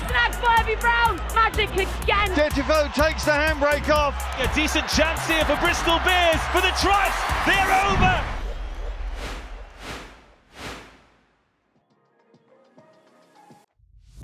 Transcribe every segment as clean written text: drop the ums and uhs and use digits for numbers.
snagged by Evie Brown. Magic again. Detifo takes the handbrake off. A decent chance here for Bristol Bears for the Trice. They're over.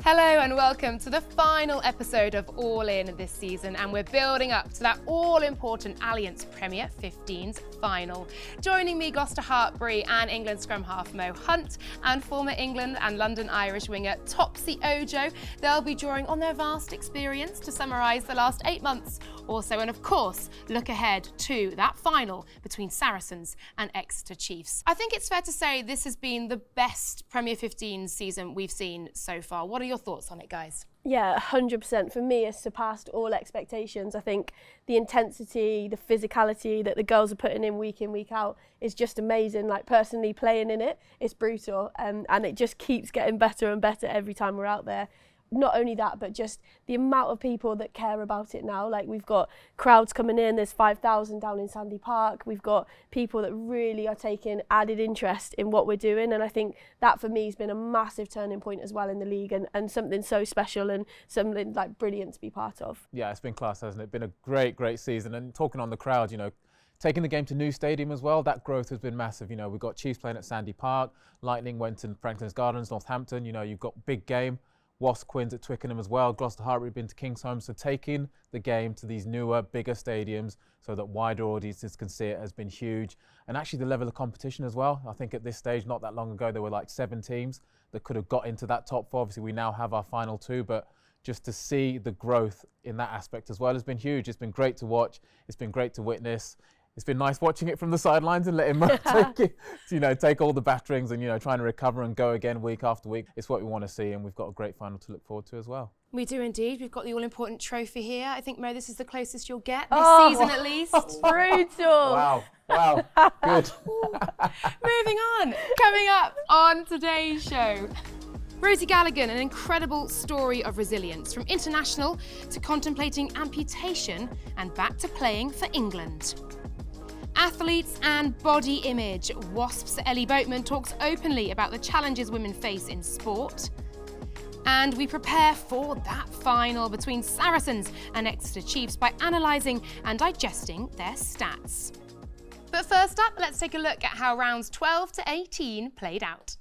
Hello and welcome to the final episode of All In this season, and we're building up to that all-important Allianz Premier 15s final. Joining me, Gloucester Hartbury and England scrum half Mo Hunt and former England and London Irish winger Topsy Ojo. They'll be drawing on their vast experience to summarise the last 8 months or so, and of course look ahead to that final between Saracens and Exeter Chiefs. I think it's fair to say this has been the best Premier 15 season we've seen so far. What are your thoughts on it, guys? Yeah, 100%. For me, it's surpassed all expectations. I think the intensity, the physicality that the girls are putting in, week out, is just amazing. Like, personally playing in it, it's brutal, and it just keeps getting better and better every time we're out there. Not only that, but just the amount of people that care about it now. Like, we've got crowds coming in, there's 5,000 down in Sandy Park. We've got people that really are taking added interest in what we're doing. And I think that for me has been a massive turning point as well in the league, and something so special and something like brilliant to be part of. Yeah, it's been class, hasn't it? Been a great season. And talking on the crowd, you know, taking the game to new stadium as well, that growth has been massive. You know, we've got Chiefs playing at Sandy Park, Lightning went to Franklin's Gardens, Northampton. You know, you've got big game. Wasps, Quins at Twickenham as well. Gloucester Hartbury been to Kingsholm. So taking the game to these newer, bigger stadiums so that wider audiences can see it has been huge. And actually the level of competition as well. I think at this stage, not that long ago, there were like 7 teams that could have got into that top 4. Obviously, we now have our final 2, but just to see the growth in that aspect as well has been huge. It's been great to watch. It's been great to witness. It's been nice watching it from the sidelines and letting Mo take all the batterings and, you know, trying to recover and go again week after week. It's what we want to see, and we've got a great final to look forward to as well. We do indeed. We've got the all-important trophy here. I think, Mo, this is the closest you'll get this season at least. Brutal. Wow, good. Moving on. Coming up on today's show, Rosie Galligan, an incredible story of resilience, from international to contemplating amputation and back to playing for England. Athletes and body image. Wasps' Ellie Boatman talks openly about the challenges women face in sport. And we prepare for that final between Saracens and Exeter Chiefs by analysing and digesting their stats. But first up, let's take a look at how rounds 12 to 18 played out.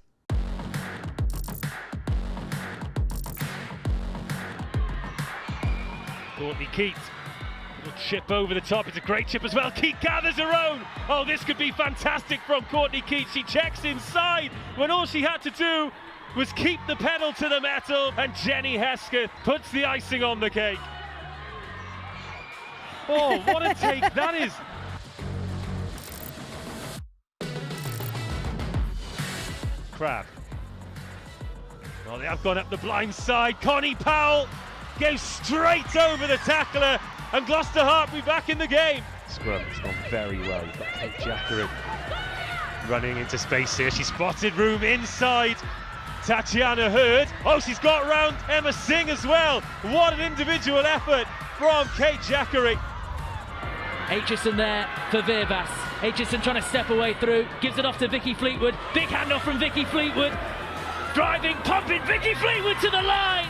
Courtney Keat. Little chip over the top. It's a great chip as well. Keat gathers her own. Oh, this could be fantastic from Courtney Keat. She checks inside when all she had to do was keep the pedal to the metal, and Jenny Hesketh puts the icing on the cake. Oh, what a take that is. Crab. Well, they have gone up the blind side. Connie Powell goes straight over the tackler, and Gloucester Hartbury back in the game. Scrum has gone very well. You've got Kate Jackery running into space here. She spotted room inside Tatiana Hurd. Oh, she's got round Emma Singh as well. What an individual effort from Kate Jackery. Aitchison there for Virbass. Aitchison trying to step away through, gives it off to Vicky Fleetwood. Big handoff from Vicky Fleetwood. Driving, pumping, Vicky Fleetwood to the line.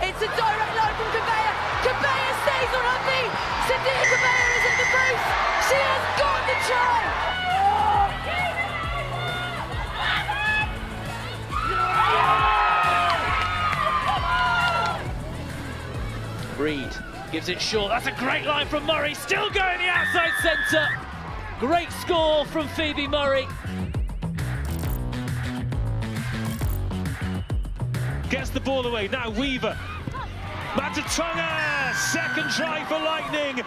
It's a direct line from Cabella. Cabella stays on her feet. Cynthia Cabella is in the booth. She has got the try. Reed gives it short. That's a great line from Murray. Still going the outside centre. Great score from Phoebe Murray. Gets the ball away. Now Weaver. Matatonga. Second try for Lightning.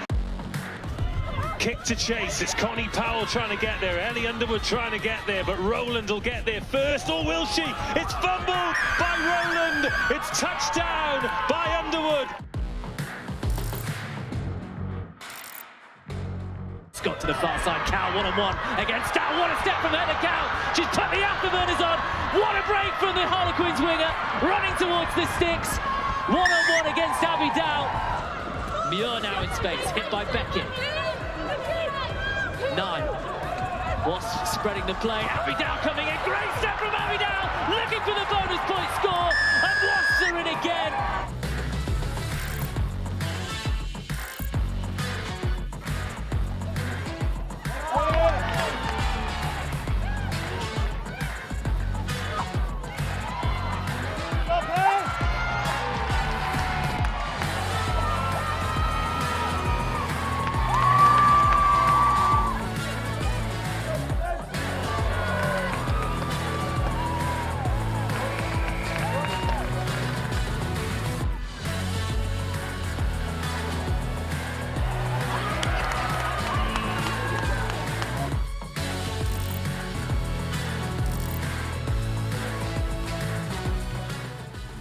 Kick to chase. It's Connie Powell trying to get there. Ellie Underwood trying to get there, but Rowland will get there first, or will she? It's fumbled by Rowland. It's touchdown by Underwood. Scott to the far side. Cow one-on-one against Dow. What a step from Heather Cow. She's put the afterburners on. What a break from the Harlequins winger. Running towards the sticks. One-on-one against Abby Dow. Muir now in space. Hit by Beckett. 9. Wasps spreading the play. Abby Dow coming in. Great step from Abby Dow. Looking for the bonus point score. And Wasps are in again.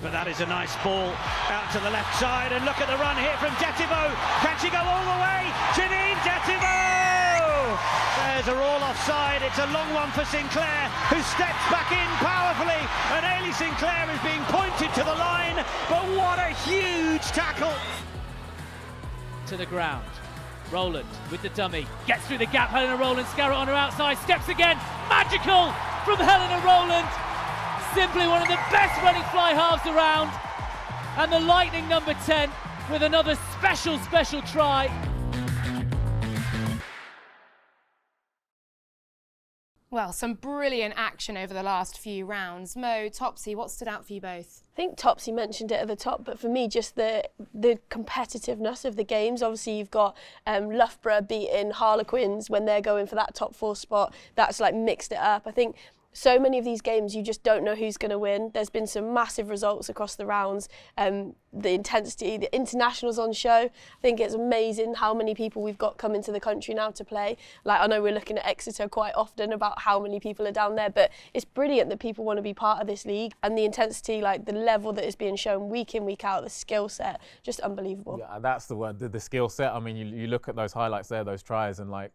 But that is a nice ball out to the left side, and look at the run here from Detivo. Can she go all the way? Janine Detivo! There's a roll offside. It's a long one for Sinclair, who steps back in powerfully, and Ailey Sinclair is being pointed to the line, but what a huge tackle! To the ground. Rowland with the dummy. Gets through the gap. Helena Rowland, Scarrett on her outside. Steps again. Magical from Helena Rowland. Simply one of the best running fly halves around. And the Lightning number 10 with another special try. Well, some brilliant action over the last few rounds. Mo, Topsy, what stood out for you both? I think Topsy mentioned it at the top, but for me, just the competitiveness of the games. Obviously, you've got Loughborough beating Harlequins when they're going for that top 4 spot. That's like mixed it up. I think so many of these games, you just don't know who's going to win. There's been some massive results across the rounds. The intensity, the internationals on show. I think it's amazing how many people we've got coming to the country now to play. Like, I know we're looking at Exeter quite often about how many people are down there, but it's brilliant that people want to be part of this league. And the intensity, like the level that is being shown week in, week out, the skill set, just unbelievable. Yeah, that's the word, the skill set. I mean, you look at those highlights there, those tries, and like,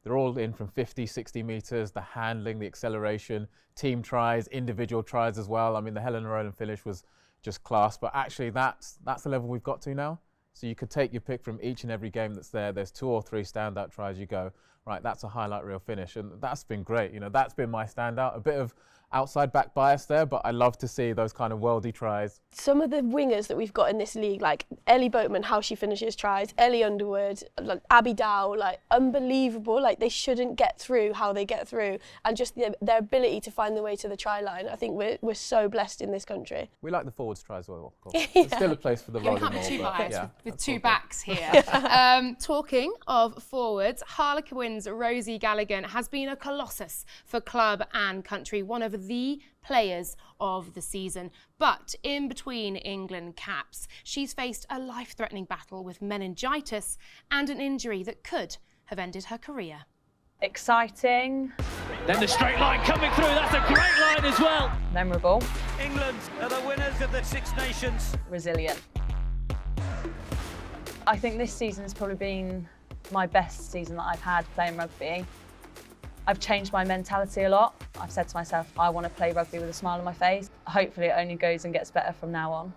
they're all in from 50, 60 metres, the handling, the acceleration, team tries, individual tries as well. I mean, the Helena Rowland finish was just class, but actually that's the level we've got to now. So you could take your pick from each and every game that's there. There's 2 or 3 standout tries. You go, right, that's a highlight reel finish. And that's been great. You know, that's been my standout. A bit of outside back bias there, but I love to see those kind of worldy tries. Some of the wingers that we've got in this league, like Ellie Boatman, how she finishes tries, Ellie Underwood, like Abby Dow, like unbelievable. Like, they shouldn't get through how they get through, and just their ability to find the way to the try line. I think we're so blessed in this country. We like the forwards tries as well, of course. There's still a place for the rolling Can't ball. be too biased with 2 okay. backs here. Talking of forwards, Harlequins' Rosie Galligan has been a colossus for club and country, one of the players of the season. But in between England caps, she's faced a life-threatening battle with meningitis and an injury that could have ended her career. Exciting. Then the straight line coming through. That's a great line as well. Memorable. England are the winners of the Six Nations. Resilient. I think this season has probably been my best season that I've had playing rugby. I've changed my mentality a lot. I've said to myself, I want to play rugby with a smile on my face. Hopefully it only goes and gets better from now on.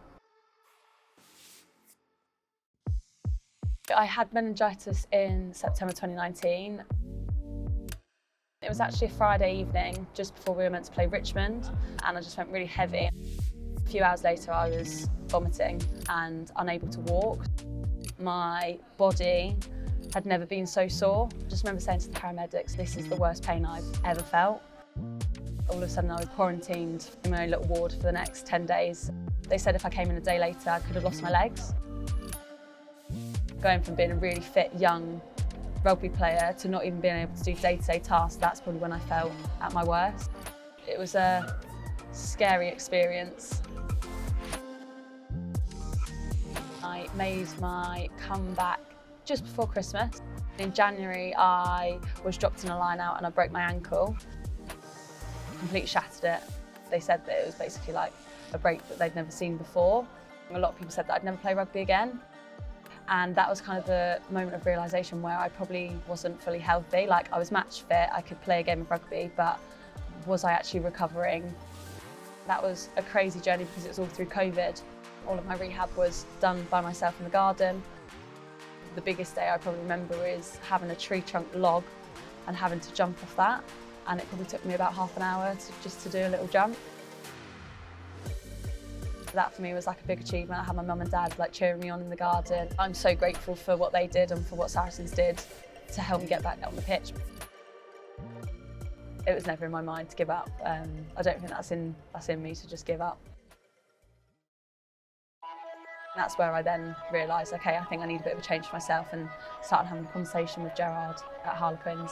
I had meningitis in September 2019. It was actually a Friday evening, just before we were meant to play Richmond, and I just went really heavy. A few hours later, I was vomiting and unable to walk. My body had never been so sore. I just remember saying to the paramedics, this is the worst pain I've ever felt. All of a sudden I was quarantined in my own little ward for the next 10 days. They said if I came in a day later, I could have lost my legs. Going from being a really fit, young rugby player to not even being able to do day-to-day tasks, that's probably when I felt at my worst. It was a scary experience. I made my comeback just before Christmas. In January, I was dropped in a line out and I broke my ankle. Completely shattered it. They said that it was basically like a break that they'd never seen before. A lot of people said that I'd never play rugby again. And that was kind of the moment of realisation where I probably wasn't fully healthy. Like, I was match fit, I could play a game of rugby, but was I actually recovering? That was a crazy journey because it was all through COVID. All of my rehab was done by myself in the garden. The biggest day I probably remember is having a tree trunk log and having to jump off that. And it probably took me about half an hour just to do a little jump. That for me was like a big achievement. I had my mum and dad like cheering me on in the garden. I'm so grateful for what they did and for what Saracens did to help me get back on the pitch. It was never in my mind to give up. I don't think that's in me to just give up. That's where I then realised, okay, I think I need a bit of a change for myself, and started having a conversation with Gerard at Harlequins.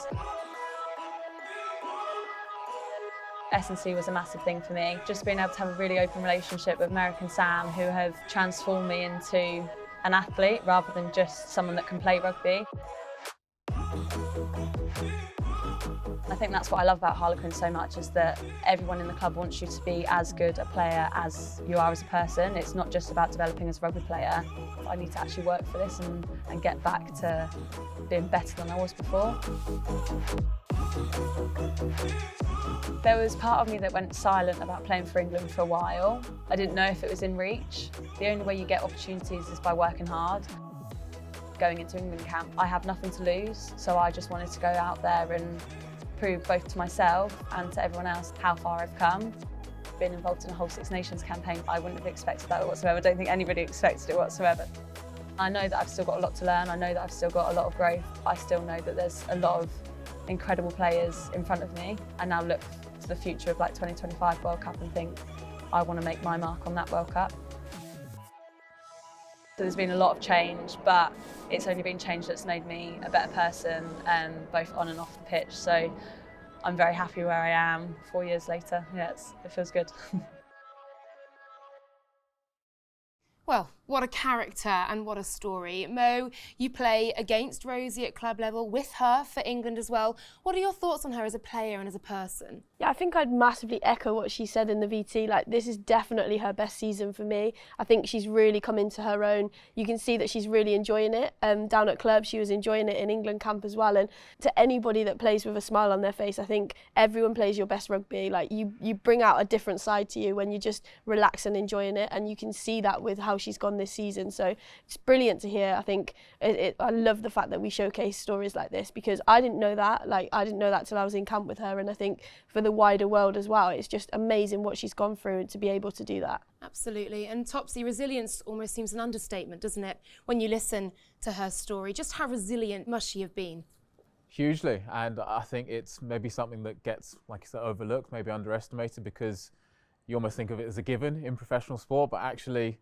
S&C was a massive thing for me. Just being able to have a really open relationship with American Sam, who have transformed me into an athlete rather than just someone that can play rugby. I think that's what I love about Harlequins so much, is that everyone in the club wants you to be as good a player as you are as a person. It's not just about developing as a rugby player. I need to actually work for this and get back to being better than I was before. There was part of me that went silent about playing for England for a while. I didn't know if it was in reach. The only way you get opportunities is by working hard. Going into England camp, I have nothing to lose, so I just wanted to go out there and prove both to myself and to everyone else how far I've come. Being involved in a whole Six Nations campaign, I wouldn't have expected that whatsoever. I don't think anybody expected it whatsoever. I know that I've still got a lot to learn. I know that I've still got a lot of growth. I still know that there's a lot of incredible players in front of me. I now look to the future of like 2025 World Cup and think I want to make my mark on that World Cup. So there's been a lot of change, but it's only been change that's made me a better person, both on and off the pitch. So I'm very happy where I am 4 years later. Yeah, it feels good. Well, what a character and what a story. Mo, you play against Rosie at club level, with her for England as well. What are your thoughts on her as a player and as a person? Yeah, I think I'd massively echo what she said in the VT. Like, this is definitely her best season for me. I think she's really come into her own. You can see that she's really enjoying it. Down at club, she was enjoying it in England camp as well. And to anybody that plays with a smile on their face, I think everyone plays your best rugby. Like, you bring out a different side to you when you just relax and enjoying it. And you can see that with how she's gone this season. So it's brilliant to hear. I think I love the fact that we showcase stories like this, because I didn't know that. Like, I didn't know that till I was in camp with her. And I think for the wider world as well, it's just amazing what she's gone through and to be able to do that. Absolutely. And Topsy, resilience almost seems an understatement, doesn't it, when you listen to her story? Just how resilient must she have been? Hugely. And I think it's maybe something that gets, like you said, overlooked, maybe underestimated, because you almost think of it as a given in professional sport, but actually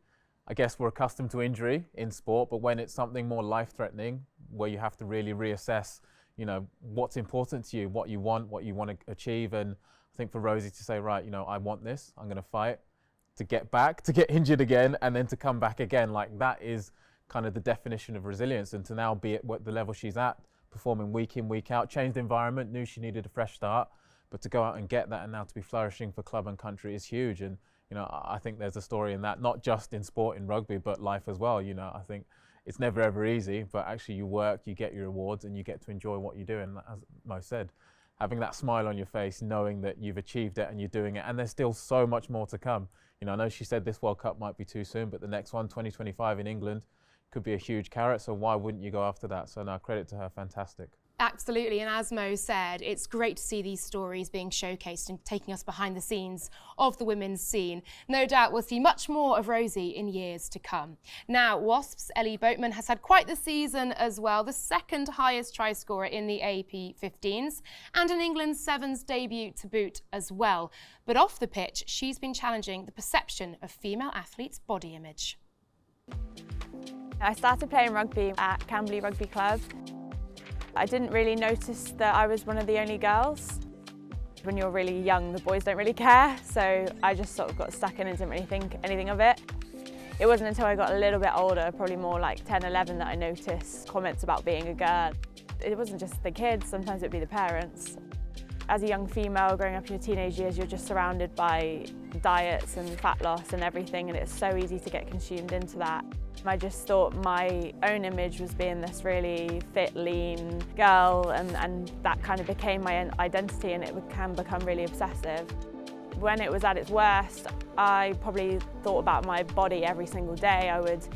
I guess we're accustomed to injury in sport, but when it's something more life-threatening, where you have to really reassess, you know, what's important to you, what you want to achieve. And I think for Rosie to say, right, you know, I want this, I'm going to fight to get back, to get injured again, and then to come back again, like that is kind of the definition of resilience. And to now be at what the level she's at, performing week in, week out, changed environment, knew she needed a fresh start, but to go out and get that and now to be flourishing for club and country is huge. And you know, I think there's a story in that, not just in sport, in rugby, but life as well. You know, I think it's never ever easy, but actually you work, you get your rewards, and you get to enjoy what you do. And as Mo said, having that smile on your face, knowing that you've achieved it and you're doing it, and there's still so much more to come. You know, I know she said this World Cup might be too soon, but the next one, 2025 in England, could be a huge carrot. So why wouldn't you go after that? So no, credit to her, fantastic. Absolutely, and as Mo said, it's great to see these stories being showcased and taking us behind the scenes of the women's scene. No doubt we'll see much more of Rosie in years to come. Now, Wasps' Ellie Boatman has had quite the season as well, the second highest try scorer in the AP 15s, and an England Sevens debut to boot as well. But off the pitch, she's been challenging the perception of female athletes' body image. I started playing rugby at Camberley Rugby Club. I didn't really notice that I was one of the only girls. When you're really young, the boys don't really care, so I just sort of got stuck in and didn't really think anything of it. It wasn't until I got a little bit older, probably more like 10, 11, that I noticed comments about being a girl. It wasn't just the kids, sometimes it'd be the parents. As a young female, growing up in your teenage years, you're just surrounded by diets and fat loss and everything, and it's so easy to get consumed into that. I just thought my own image was being this really fit, lean girl, and that kind of became my identity, and it can become really obsessive. When it was at its worst, I probably thought about my body every single day. I would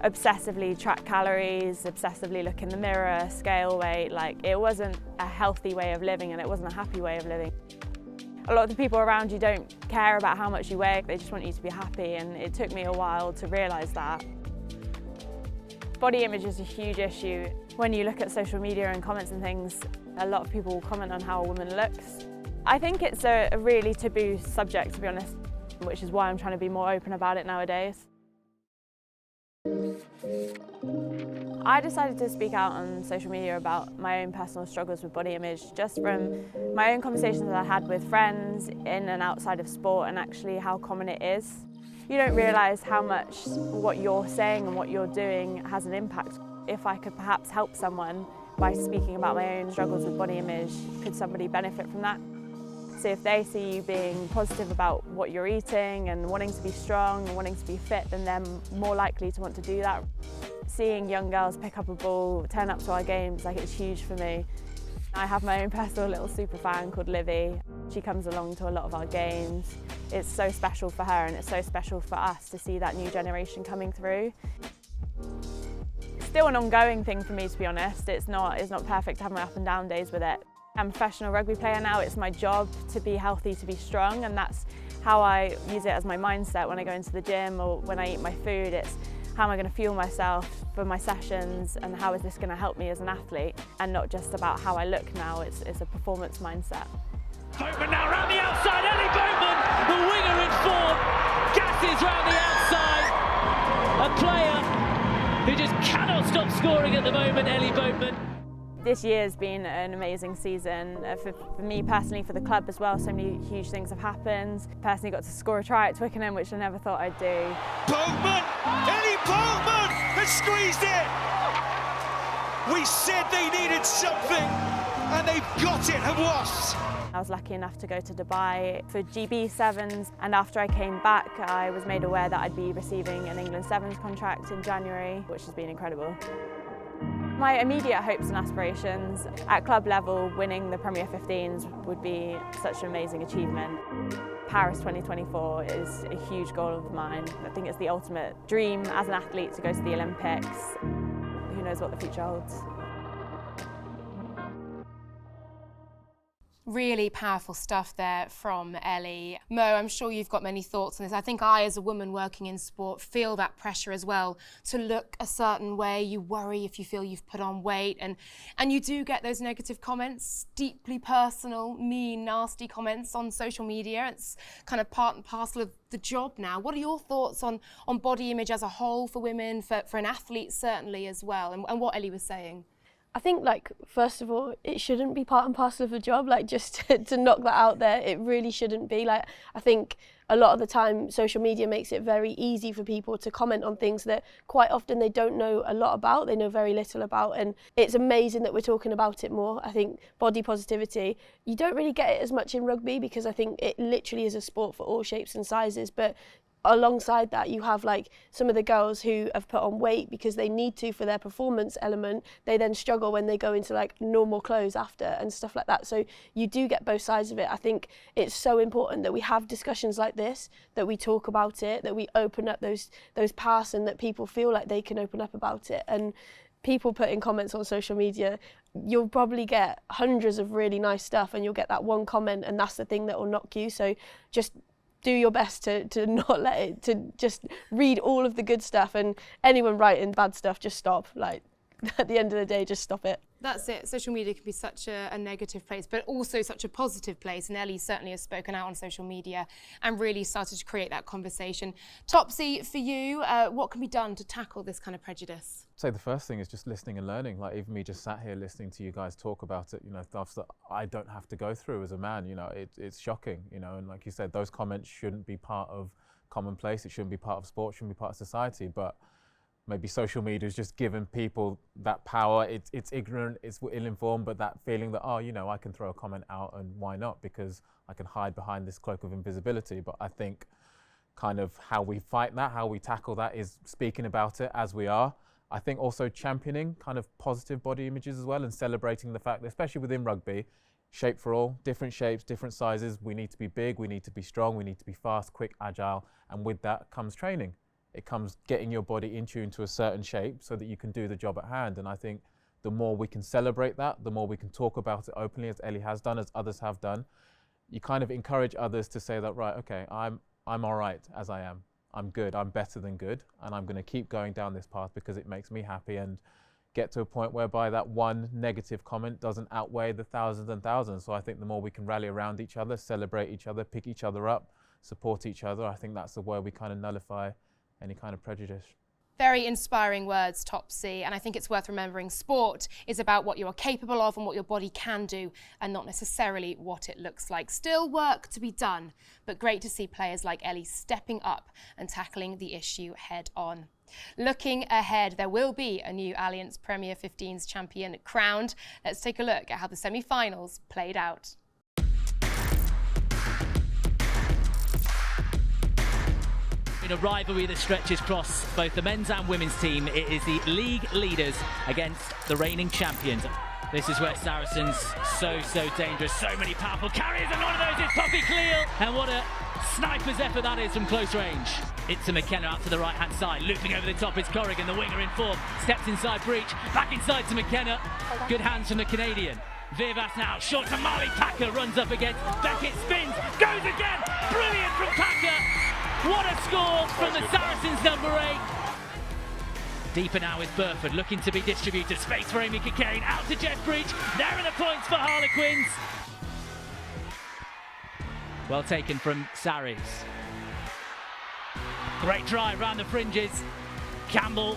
obsessively track calories, obsessively look in the mirror, scale weight. Like, it wasn't a healthy way of living and it wasn't a happy way of living. A lot of the people around you don't care about how much you weigh, they just want you to be happy, and it took me a while to realise that. Body image is a huge issue. When you look at social media and comments and things, a lot of people will comment on how a woman looks. I think it's a really taboo subject, to be honest, which is why I'm trying to be more open about it nowadays. I decided to speak out on social media about my own personal struggles with body image, just from my own conversations that I had with friends in and outside of sport, and actually how common it is. You don't realise how much what you're saying and what you're doing has an impact. If I could perhaps help someone by speaking about my own struggles with body image, could somebody benefit from that? So if they see you being positive about what you're eating and wanting to be strong and wanting to be fit, then they're more likely to want to do that. Seeing young girls pick up a ball, turn up to our games, like, it's huge for me. I have my own personal little super fan called Livy. She comes along to a lot of our games. It's so special for her, and it's so special for us to see that new generation coming through. It's still an ongoing thing for me, to be honest. It's not perfect to have my up and down days with it. I'm a professional rugby player now. It's my job to be healthy, to be strong, and that's how I use it as my mindset when I go into the gym or when I eat my food. It's how am I going to fuel myself for my sessions, and how is this going to help me as an athlete, and not just about how I look now. It's a performance mindset. Boatman now round the outside, Ellie Boatman, the winger in form, gasses round the outside. A player who just cannot stop scoring at the moment, Ellie Boatman. This year's been an amazing season for me personally, for the club as well. So many huge things have happened. Personally got to score a try at Twickenham, which I never thought I'd do. Boatman! Ellie Bowman has squeezed it! We said they needed something, and they've got it at Wasps. I was lucky enough to go to Dubai for GB Sevens, and after I came back, I was made aware that I'd be receiving an England Sevens contract in January, which has been incredible. My immediate hopes and aspirations, at club level, winning the Premier 15s would be such an amazing achievement. Paris 2024 is a huge goal of mine. I think it's the ultimate dream as an athlete to go to the Olympics. Who knows what the future holds. Really powerful stuff there from Ellie. Mo, I'm sure you've got many thoughts on this. I think I, as a woman working in sport, feel that pressure as well to look a certain way. You worry if you feel you've put on weight, and you do get those negative comments, deeply personal, mean, nasty comments on social media. It's kind of part and parcel of the job now. What are your thoughts on body image as a whole for women, for an athlete certainly as well, and what Ellie was saying? I think, like, first of all, it shouldn't be part and parcel of a job, like, just to knock that out there. It really shouldn't be. Like, I think a lot of the time social media makes it very easy for people to comment on things that quite often they don't know a lot about, they know very little about, and it's amazing that we're talking about it more. I think body positivity, you don't really get it as much in rugby because I think it literally is a sport for all shapes and sizes, but alongside that, you have like some of the girls who have put on weight because they need to for their performance element. They then struggle when they go into like normal clothes after and stuff like that. So you do get both sides of it. I think it's so important that we have discussions like this, that we talk about it, that we open up those paths, and that people feel like they can open up about it. And people putting comments on social media, you'll probably get hundreds of really nice stuff, and you'll get that one comment, and that's the thing that will knock you. So just do your best to not let it, to just read all of the good stuff, and anyone writing bad stuff, just stop. Like, at the end of the day, just stop it. That's it. Social media can be such a negative place, but also such a positive place. And Ellie certainly has spoken out on social media and really started to create that conversation. Topsy, for you, what can be done to tackle this kind of prejudice? I'd say the first thing is just listening and learning. Like, even me just sat here listening to you guys talk about it, you know, stuff that I don't have to go through as a man, you know, it's shocking, you know, and like you said, those comments shouldn't be part of commonplace. It shouldn't be part of sport, shouldn't be part of society, but maybe social media is just giving people that power. It's ignorant, it's ill-informed, but that feeling that, oh, you know, I can throw a comment out and why not? Because I can hide behind this cloak of invisibility. But I think kind of how we fight that, how we tackle that is speaking about it as we are. I think also championing kind of positive body images as well, and celebrating the fact that, especially within rugby, shape for all, different shapes, different sizes. We need to be big, we need to be strong, we need to be fast, quick, agile. And with that comes training. it comes getting your body in tune to a certain shape so that you can do the job at hand. And I think the more we can celebrate that, the more we can talk about it openly, as Ellie has done, as others have done, you kind of encourage others to say that, right, okay, I'm all right as I am. I'm good, I'm better than good, and I'm going to keep going down this path because it makes me happy, and get to a point whereby that one negative comment doesn't outweigh the thousands and thousands. So I think the more we can rally around each other, celebrate each other, pick each other up, support each other, I think that's the way we kind of nullify any kind of prejudice. Very inspiring words, Topsy, and I think it's worth remembering sport is about what you are capable of and what your body can do, and not necessarily what it looks like. Still work to be done, but great to see players like Ellie stepping up and tackling the issue head on. Looking ahead, there will be a new Allianz Premier 15s champion crowned. Let's take a look at how the semi-finals played out. In a rivalry that stretches across both the men's and women's team, it is the league leaders against the reigning champions. This is where Saracens, so dangerous, so many powerful carriers, and one of those is Poppy Cleal. And what a sniper's effort that is from close range. It's to McKenna out to the right-hand side, looping over the top is Corrigan, the winger in form, steps inside breach, back inside to McKenna. Good hands from the Canadian. Vivas now, short to Marley Packer, runs up against Beckett, spins, goes again, brilliant from Packer. What a score from the Saracens, number 8. Deeper now with Burford, looking to be distributed. Space for Amy Cockayne, out to Jeff Breach. There are the points for Harlequins. Well taken from Saris. Great drive round the fringes. Campbell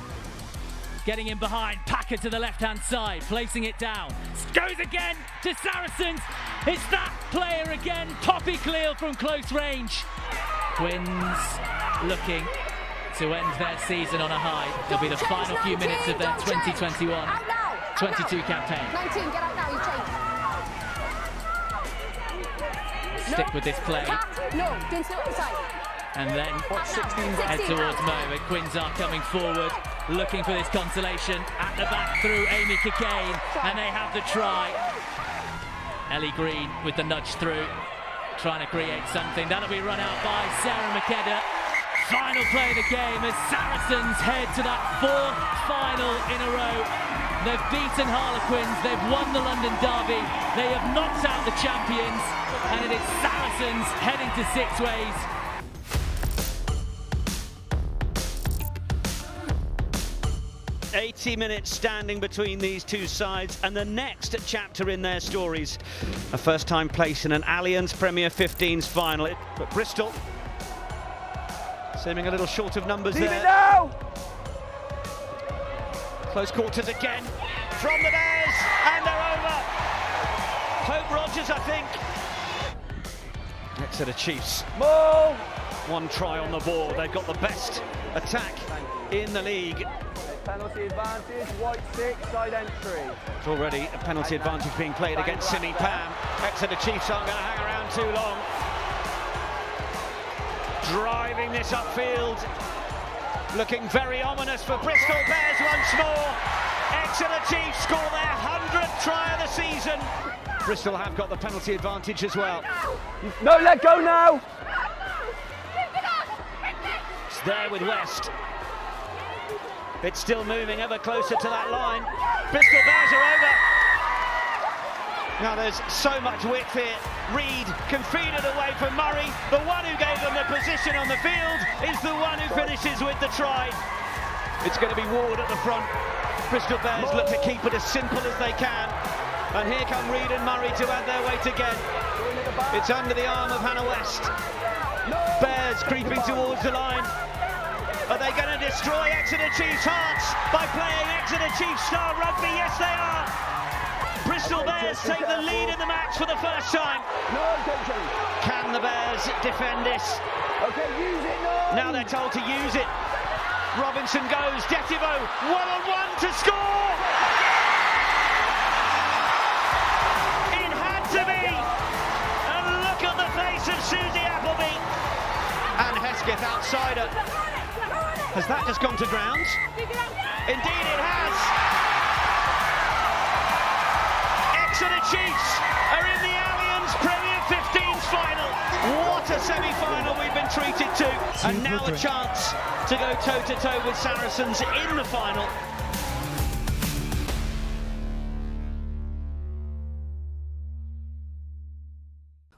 getting in behind. Packer to the left-hand side, placing it down. Goes again to Saracens. It's that player again, Poppy Cleal from close range. Twins looking to end their season on a high. It'll be the final few minutes of their 2021-22 campaign. 19, get out now, you change. Stick with this play. No, didn't stay inside. And then head towards Mo. The Quins are coming forward, looking for this consolation. At the back through Amy Cockayne, and they have the try. Ellie Green with the nudge through, trying to create something. That'll be run out by Sarah McKenna. Final play of the game as Saracens head to that 4th final in a row. They've beaten Harlequins, they've won the London Derby, they have knocked out the champions, and it is Saracens heading to Sixways. "80 minutes standing between these two sides, and the next chapter in their stories, a first-time place in an Allianz Premier 15s final. But Bristol seeming a little short of numbers there. Now! Close quarters again from the Bears, and they're over. Hope Rogers, I think. Exeter Chiefs. Mo! 1 try on the board. They've got the best attack in the league. Penalty advantage, white 6, side entry. It's already a penalty advantage being played against Simi Pam. Exeter Chiefs aren't going to hang around too long. Driving this upfield. Looking very ominous for Bristol Bears once more. Exeter Chiefs score their 100th try of the season. Bristol have got the penalty advantage as well. No, let go now! It's there with West. It's still moving ever closer to that line. Bristol Bears are over. Now there's so much width here. Reed can feed it away from Murray. The one who gave them the position on the field is the one who finishes with the try. It's going to be Ward at the front. Bristol Bears look to keep it as simple as they can. And here come Reed and Murray to add their weight again. It's under the arm of Hannah West. Bears creeping towards the line. Are they going to destroy Exeter Chiefs' hearts by playing Exeter Chiefs style rugby? Yes, they are. Bristol Bears take the lead in the match for the first time. Can the Bears defend this? Okay, use it now. Now they're told to use it. Robinson goes, Detivo, 1-on-1 to score! It had to be! And look at the face of Susie Appleby. And Hesketh outside her. Has that just gone to ground? Indeed it has! Exeter Chiefs are in the Allianz Premier 15s final. What a semi-final we've been treated to. And now a chance to go toe-to-toe with Saracens in the final.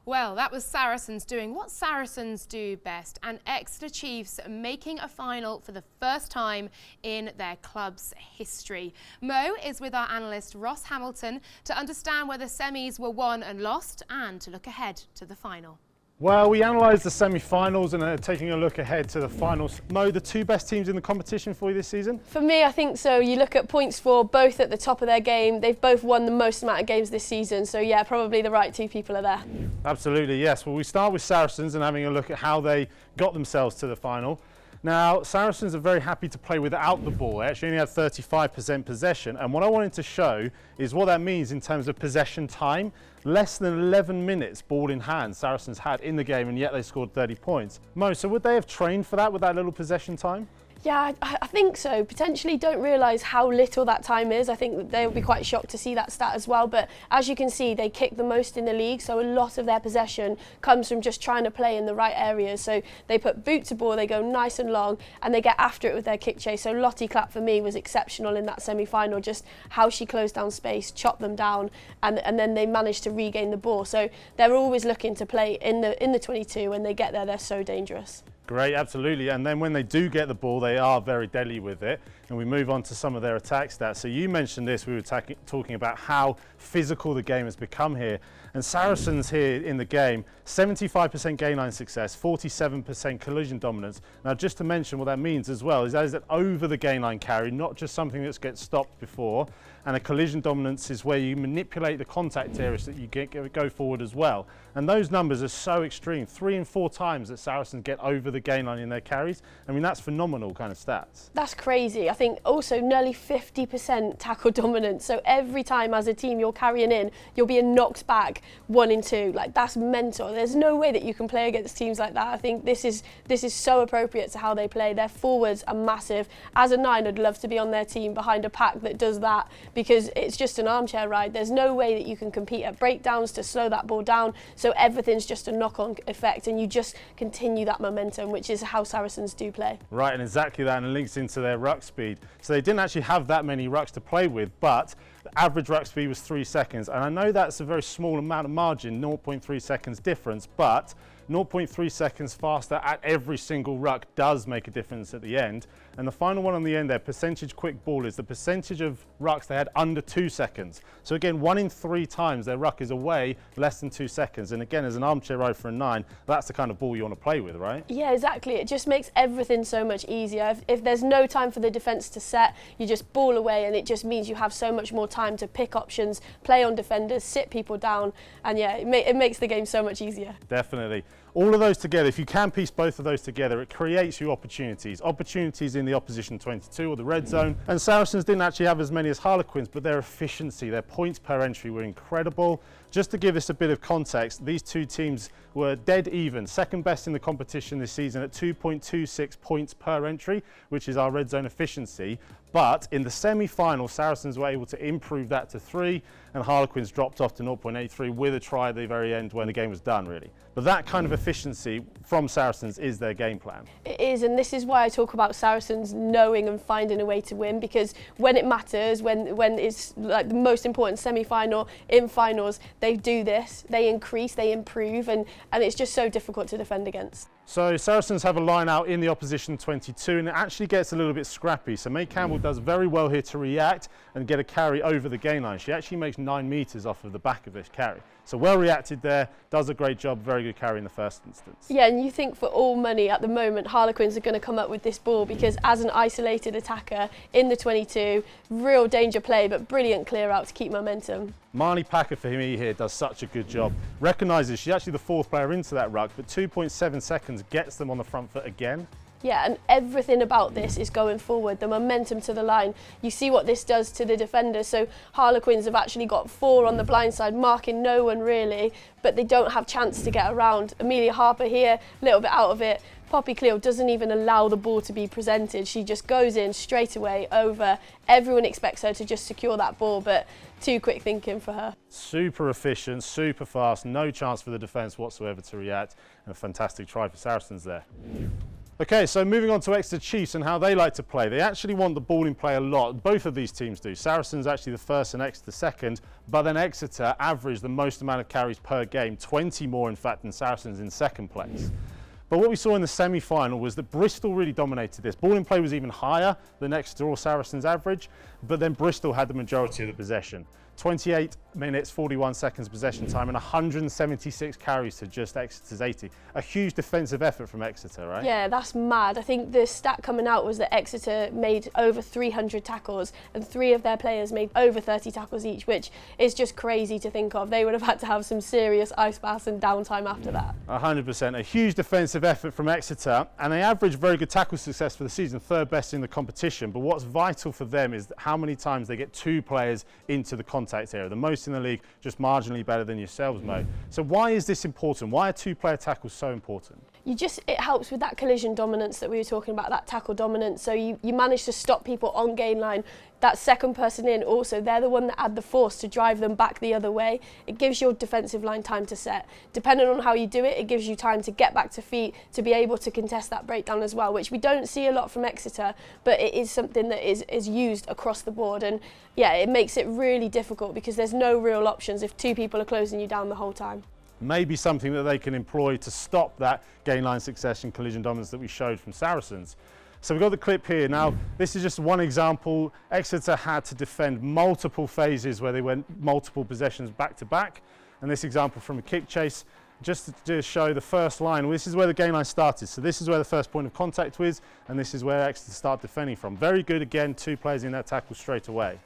Well, that was Saracens doing what Saracens do best, and Exeter Chiefs making a final for the first time in their club's history. Mo is with our analyst Ross Hamilton to understand where the semis were won and lost and to look ahead to the final. Well, we analysed the semi-finals and are taking a look ahead to the finals. Mo, the two best teams in the competition for you this season? For me, I think so. You look at points for both at the top of their game. They've both won the most amount of games this season. So yeah, probably the right two people are there. Absolutely, yes. Well, we start with Saracens and having a look at how they got themselves to the final. Now, Saracens are very happy to play without the ball. They actually only had 35% possession. And what I wanted to show is what that means in terms of possession time. Less than 11 minutes ball in hand Saracens had in the game, and yet they scored 30 points. Mo, so would they have trained for that with that little possession time? Yeah, I think so. Potentially don't realise how little that time is. I think that they'll be quite shocked to see that stat as well. But as you can see, they kick the most in the league. So a lot of their possession comes from just trying to play in the right areas. So they put boot to ball, they go nice and long, and they get after it with their kick chase. So Lottie Clapp for me was exceptional in that semi-final, just how she closed down space, chopped them down, and then they managed to regain the ball. So they're always looking to play in the 22. When they get there, they're so dangerous. Great, absolutely. And then when they do get the ball, they are very deadly with it. And we move on to some of their attack stats. So you mentioned this, we were talking about how physical the game has become here. And Saracens here in the game, 75% gain line success, 47% collision dominance. Now, just to mention what that means as well is that is an over the gain line carry, not just something that gets stopped before. And a collision dominance is where you manipulate the contact areas that you go forward as well. And those numbers are so extreme, 3 and 4 times that Saracens get over the gain line in their carries. I mean, that's phenomenal kind of stats. That's crazy. I think also nearly 50% tackle dominance. So every time as a team you're carrying in, you're being knocked back 1 and 2. Like, that's mental. There's no way that you can play against teams like that. I think this is so appropriate to how they play. Their forwards are massive. As a 9, I'd love to be on their team behind a pack that does that, because it's just an armchair ride. There's no way that you can compete at breakdowns to slow that ball down. So everything's just a knock-on effect, and you just continue that momentum, which is how Saracens do play. Right, and exactly that, and it links into their ruck speed. So they didn't actually have that many rucks to play with, but the average ruck speed was 3 seconds. And I know that's a very small amount of margin, 0.3 seconds difference, but 0.3 seconds faster at every single ruck does make a difference at the end. And the final one on the end there, percentage quick ball, is the percentage of rucks they had under 2 seconds. So again, 1 in 3 times their ruck is away less than 2 seconds. And again, as an armchair ride for a 9, that's the kind of ball you want to play with, right? Yeah, exactly. It just makes everything so much easier. If there's no time for the defence to set, you just ball away, and it just means you have so much more time to pick options, play on defenders, sit people down, and yeah, it makes the game so much easier. Definitely. All of those together, if you can piece both of those together, it creates you opportunities. Opportunities in the opposition 22 or the red zone. And Saracens didn't actually have as many as Harlequins, but their efficiency, their points per entry were incredible. Just to give this a bit of context, these two teams were dead even, second best in the competition this season at 2.26 points per entry, which is our red zone efficiency. But in the semi-final, Saracens were able to improve that to 3, and Harlequins dropped off to 0.83 with a try at the very end when the game was done, really. But that kind of efficiency from Saracens is their game plan. It is, and this is why I talk about Saracens knowing and finding a way to win, because when it matters, when it's like the most important semi-final, in finals, they do this, they increase, they improve, and it's just so difficult to defend against. So Saracens have a line out in the opposition 22, and it actually gets a little bit scrappy. So May Campbell does very well here to react and get a carry over the gain line. She actually makes 9 metres off of the back of this carry. So well reacted there, does a great job, very good carry in the first instance. Yeah, and you think for all money at the moment, Harlequins are going to come up with this ball, because as an isolated attacker in the 22, real danger play, but brilliant clear out to keep momentum. Marnie Packer for me here does such a good job. Recognises she's actually the 4th player into that ruck, but 2.7 seconds gets them on the front foot again. Yeah, and everything about this is going forward, the momentum to the line. You see what this does to the defenders. So Harlequins have actually got 4 on the blind side, marking no one really, but they don't have chance to get around. Amelia Harper here, a little bit out of it. Poppy Cleo doesn't even allow the ball to be presented. She just goes in straight away over. Everyone expects her to just secure that ball, but too quick thinking for her. Super efficient, super fast, no chance for the defence whatsoever to react, and a fantastic try for Saracens there. Okay, so moving on to Exeter Chiefs and how they like to play. They actually want the ball in play a lot. Both of these teams do. Saracens actually the first and Exeter second, but then Exeter average the most amount of carries per game, 20 more in fact than Saracens in second place. But what we saw in the semi-final was that Bristol really dominated this. Ball in play was even higher than Exeter or Saracens average, but then Bristol had the majority of the possession. 28 minutes, 41 seconds possession time and 176 carries to just Exeter's 80. A huge defensive effort from Exeter, right? Yeah, that's mad. I think the stat coming out was that Exeter made over 300 tackles and 3 of their players made over 30 tackles each, which is just crazy to think of. They would have had to have some serious ice baths and downtime after that. 100%. A huge defensive effort from Exeter, and they average very good tackle success for the season, 3rd best in the competition. But what's vital for them is how many times they get 2 players into the contact area. The most in the league, just marginally better than yourselves, Mo. So why is this important? Why are 2-player tackles so important? It helps with that collision dominance that we were talking about, that tackle dominance. So you manage to stop people on gain line. That second person in also, they're the one that add the force to drive them back the other way. It gives your defensive line time to set. Depending on how you do it, it gives you time to get back to feet, to be able to contest that breakdown as well, which we don't see a lot from Exeter, but it is something that is used across the board. And yeah, it makes it really difficult because there's no real options if 2 people are closing you down the whole time. Maybe something that they can employ to stop that gain line success and collision dominance that we showed from Saracens. So we've got the clip here. Now, this is just one example. Exeter had to defend multiple phases where they went multiple possessions back to back. And this example from a kick chase, just to show the first line, this is where the gain line started. So this is where the first point of contact was, and this is where Exeter start defending from. Very good again, 2 players in that tackle straight away.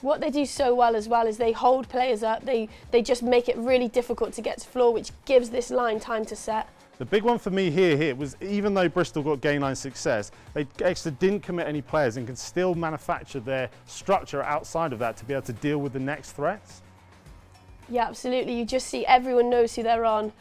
What they do so well as well is they hold players up. They just make it really difficult to get to floor, which gives this line time to set. The big one for me here was even though Bristol got gain line success, Exeter didn't commit any players and can still manufacture their structure outside of that to be able to deal with the next threats. Yeah, absolutely. You just see everyone knows who they're on.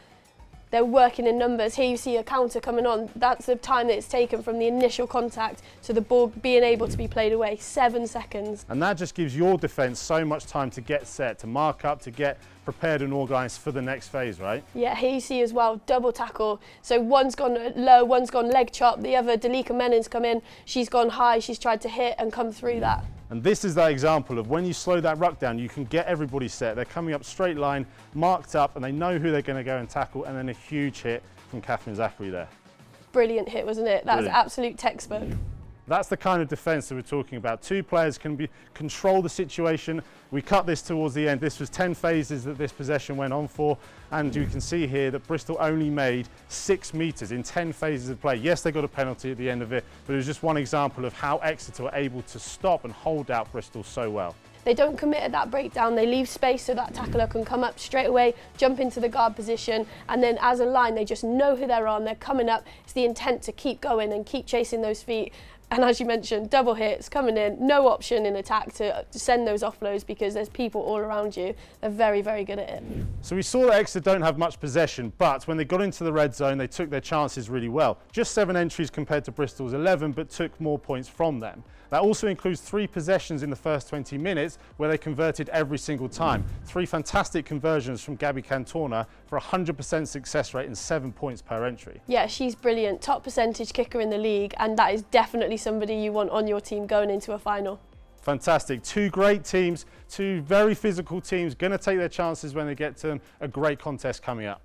They're working in numbers. Here you see a counter coming on. That's the time that it's taken from the initial contact to the ball being able to be played away, 7 seconds. And that just gives your defence so much time to get set, to mark up, to get prepared and organised for the next phase, right? Yeah, here you see as well, double tackle. So one's gone low, one's gone leg chop. The other, Dalika Menin's come in. She's gone high. She's tried to hit and come through that. And this is that example of when you slow that ruck down, you can get everybody set. They're coming up straight line, marked up, and they know who they're going to go and tackle, and then a huge hit from Catherine Zachary there. Brilliant hit, wasn't it? That's Brilliant. absolute textbook. That's the kind of defence that we're talking about. 2 players can control the situation. We cut this towards the end. This was 10 phases that this possession went on for, and you can see here that Bristol only made 6 metres in 10 phases of play. Yes, they got a penalty at the end of it, but it was just one example of how Exeter were able to stop and hold out Bristol so well. They don't commit at that breakdown. They leave space so that tackler can come up straight away, jump into the guard position, and then as a line, they just know who they're on. They're coming up. It's the intent to keep going and keep chasing those feet. And as you mentioned, double hits coming in, no option in attack to send those offloads because there's people all around you. They're very, very good at it. So we saw that Exeter don't have much possession, but when they got into the red zone, they took their chances really well. Just 7 entries compared to Bristol's 11, but took more points from them. That also includes 3 possessions in the first 20 minutes where they converted every single time. 3 fantastic conversions from Gabby Cantona for 100% success rate and 7 points per entry. Yeah, she's brilliant. Top percentage kicker in the league, and that is definitely somebody you want on your team going into a final. Fantastic. 2 great teams, 2 very physical teams, going to take their chances when they get to a great contest coming up.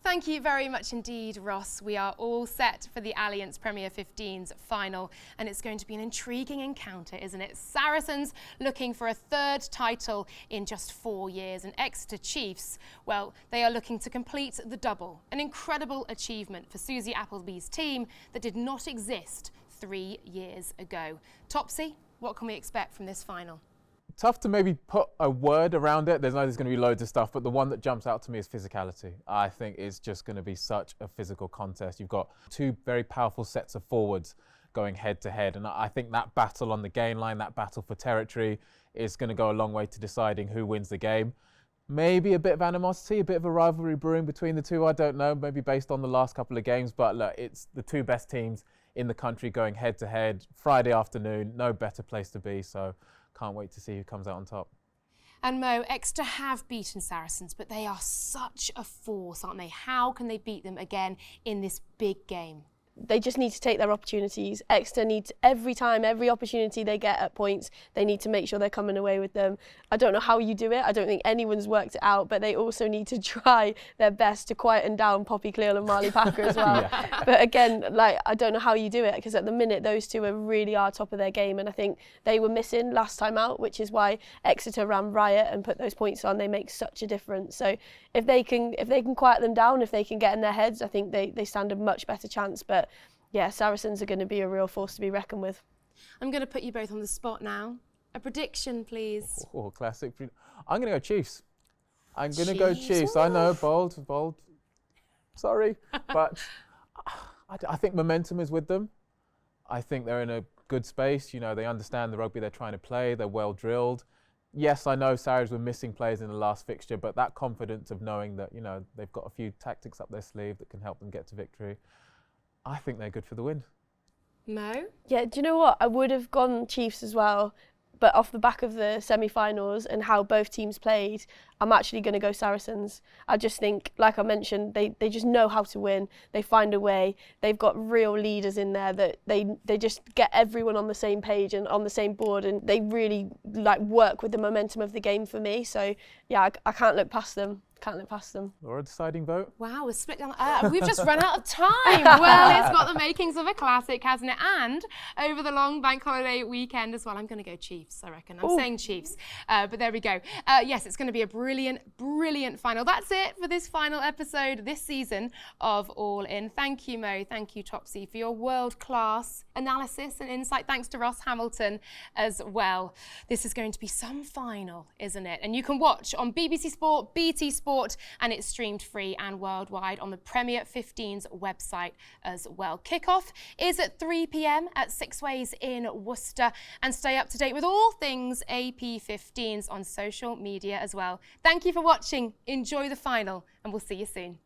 Thank you very much indeed, Ross. We are all set for the Allianz Premier 15's final, and it's going to be an intriguing encounter, isn't it? Saracens looking for a 3rd title in just 4 years, and Exeter Chiefs, well, they are looking to complete the double. An incredible achievement for Susie Appleby's team that did not exist 3 years ago. Topsy, what can we expect from this final? Tough to maybe put a word around it. There's going to be loads of stuff, but the one that jumps out to me is physicality. I think it's just going to be such a physical contest. You've got two very powerful sets of forwards going head to head, and I think that battle on the gain line, that battle for territory, is going to go a long way to deciding who wins the game. Maybe a bit of animosity, a bit of a rivalry brewing between the two, I don't know, maybe based on the last couple of games, but look, it's the two best teams in the country going head to head. Friday afternoon, no better place to be, so can't wait to see who comes out on top. And Mo, Exeter have beaten Saracens, but they are such a force, aren't they? How can they beat them again in this big game? They just need to take their opportunities. Exeter needs every opportunity they get at points, they need to make sure they're coming away with them. I don't know how you do it. I don't think anyone's worked it out, but they also need to try their best to quieten down Poppy Cleal and Marley Packer as well. Yeah. But again, I don't know how you do it, because at the minute those two really are top of their game, and I think they were missing last time out, which is why Exeter ran riot and put those points on. They make such a difference. So if they can quiet them down, if they can get in their heads, I think they stand a much better chance. But yeah, Saracens are going to be a real force to be reckoned with. I'm going to put you both on the spot now. A prediction, please. Oh, classic. I'm going to go Chiefs. I'm going to go Chiefs. I know, bold. Sorry. But I think momentum is with them. I think they're in a good space. You know, they understand the rugby they're trying to play. They're well drilled. Yes, I know Saracens were missing players in the last fixture, but that confidence of knowing that, you know, they've got a few tactics up their sleeve that can help them get to victory, I think they're good for the win. Mo? Yeah, do you know what? I would have gone Chiefs as well, but off the back of the semi-finals and how both teams played, I'm actually going to go Saracens. I just think, like I mentioned, they just know how to win. They find a way. They've got real leaders in there that they just get everyone on the same page and on the same board, and they really work with the momentum of the game for me. So yeah, I can't look past them. Laura, deciding vote? Wow, we're split down. We've just run out of time. Well, it's got the makings of a classic, hasn't it? And over the long bank holiday weekend as well, I'm going to go Chiefs, I reckon. I'm saying Chiefs, but there we go. Yes, it's going to be a brilliant final. That's it for this final episode this season of All In. Thank you, Mo. Thank you, Topsy, for your world-class analysis and insight. Thanks to Ross Hamilton as well. This is going to be some final, isn't it? And you can watch on BBC Sport, BT Sport, and it's streamed free and worldwide on the Premier 15's website as well. Kickoff is at 3 p.m. at Sixways in Worcester, and stay up to date with all things AP 15s on social media as well. Thank you for watching. Enjoy the final, and we'll see you soon.